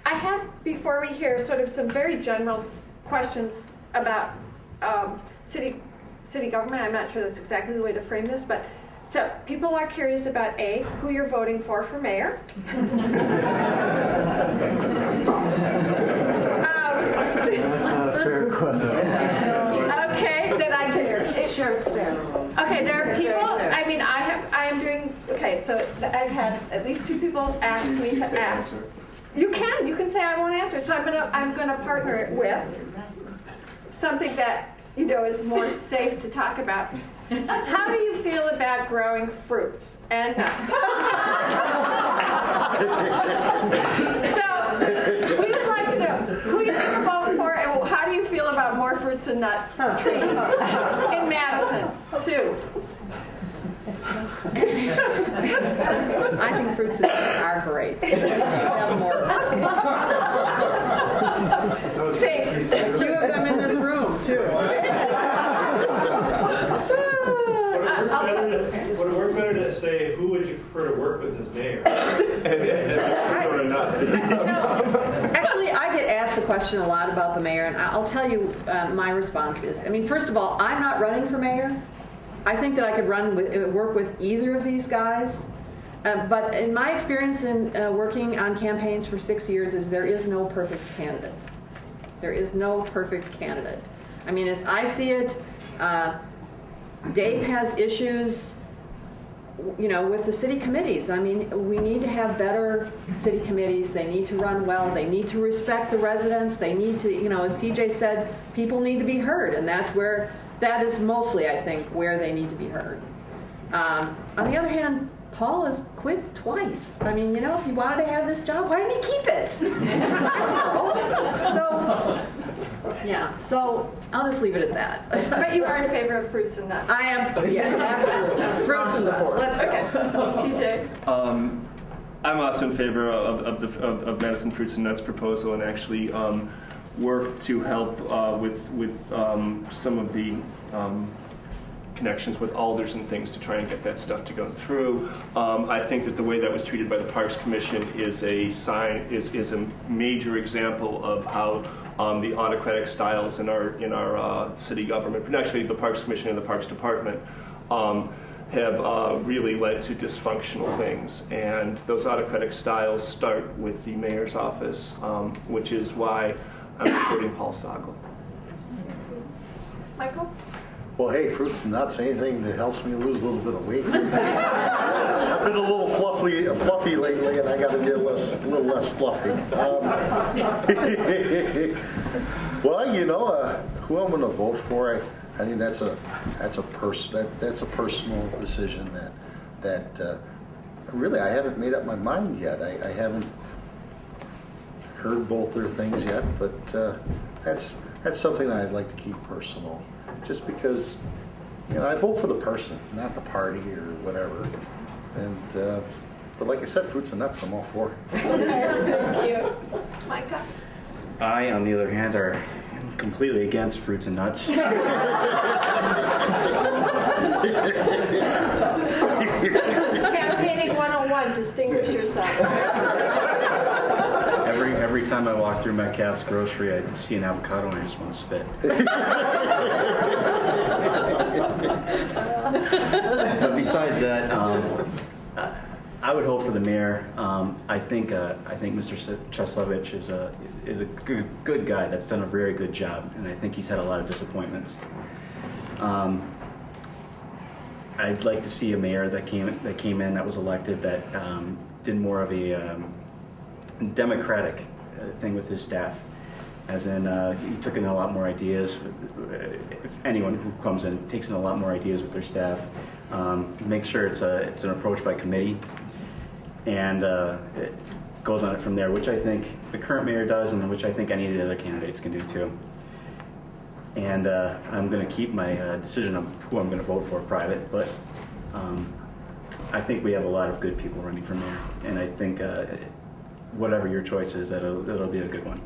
I have before me here sort of some very general questions about city government. I'm not sure that's exactly the way to frame this, but so people are curious about A, who you're voting for mayor. That's not a fair question. Okay, then I can. Sure, it's fair. Okay, there are people. I mean, I am doing. Okay, so I've had at least 2 people ask me to ask. You can say I won't answer. So I'm gonna partner it with something that is more safe to talk about. How do you feel about growing fruits and nuts? So we would like to know who you're going to vote for and how do you feel about more fruits and nuts trees in Madison? Sue. I think fruits and nuts are great. We should have more. A few of them in this room, too. Would it work better to say who would you prefer to work with as mayor? Actually, I get asked the question a lot about the mayor, and I'll tell you my response is, I mean, first of all, I'm not running for mayor. I think that I could work with either of these guys. But in my experience in working on campaigns for 6 years is there is no perfect candidate. There is no perfect candidate. I mean, as I see it, Dave has issues, with the city committees. I mean, we need to have better city committees. They need to run well. They need to respect the residents. They need to, as TJ said, people need to be heard, and that is mostly, I think, where they need to be heard. On the other hand, Paul has quit twice. I mean, if he wanted to have this job, why didn't he keep it? I don't know. So I'll just leave it at that. But you are in favor of fruits and nuts. I am, yes, absolutely. Fruits and nuts. Let's go. TJ? I'm also in favor of Madison Fruits and Nuts proposal, and actually work to help with some of the connections with alders and things to try and get that stuff to go through. I think that the way that was treated by the Parks Commission is a major example of how the autocratic styles in our city government, but actually the Parks Commission and the Parks Department, have really led to dysfunctional things. And those autocratic styles start with the mayor's office, which is why I'm supporting Paul Sogel. Michael? Well, hey, fruits and nuts, anything that helps me lose a little bit of weight. I've been a little fluffy lately, and I got to get a little less fluffy. Well, who I'm going to vote for, I think that's a personal decision that really I haven't made up my mind yet. I haven't heard both their things yet, but that's something that I'd like to keep personal. Just because, I vote for the person, not the party or whatever. And but like I said, fruits and nuts, I'm all for. Thank you, Micah. I, on the other hand, are completely against fruits and nuts. Campaigning 101, distinguish yourself. Every time I walk through Metcalf's grocery, I see an avocado and I just want to spit. But besides that, I would hope for the mayor. I think Mr. Cheslevich is a good guy that's done a very good job, and I think he's had a lot of disappointments. I'd like to see a mayor that came in that was elected that did more of a democratic thing with his staff, as in he took in a lot more ideas. If anyone who comes in takes in a lot more ideas with their staff, make sure it's an approach by committee, and it goes on it from there, which I think the current mayor does, and which I think any of the other candidates can do too. And I'm going to keep my decision on who I'm going to vote for private, but I think we have a lot of good people running for mayor, and I think whatever your choice is, it'll be a good one.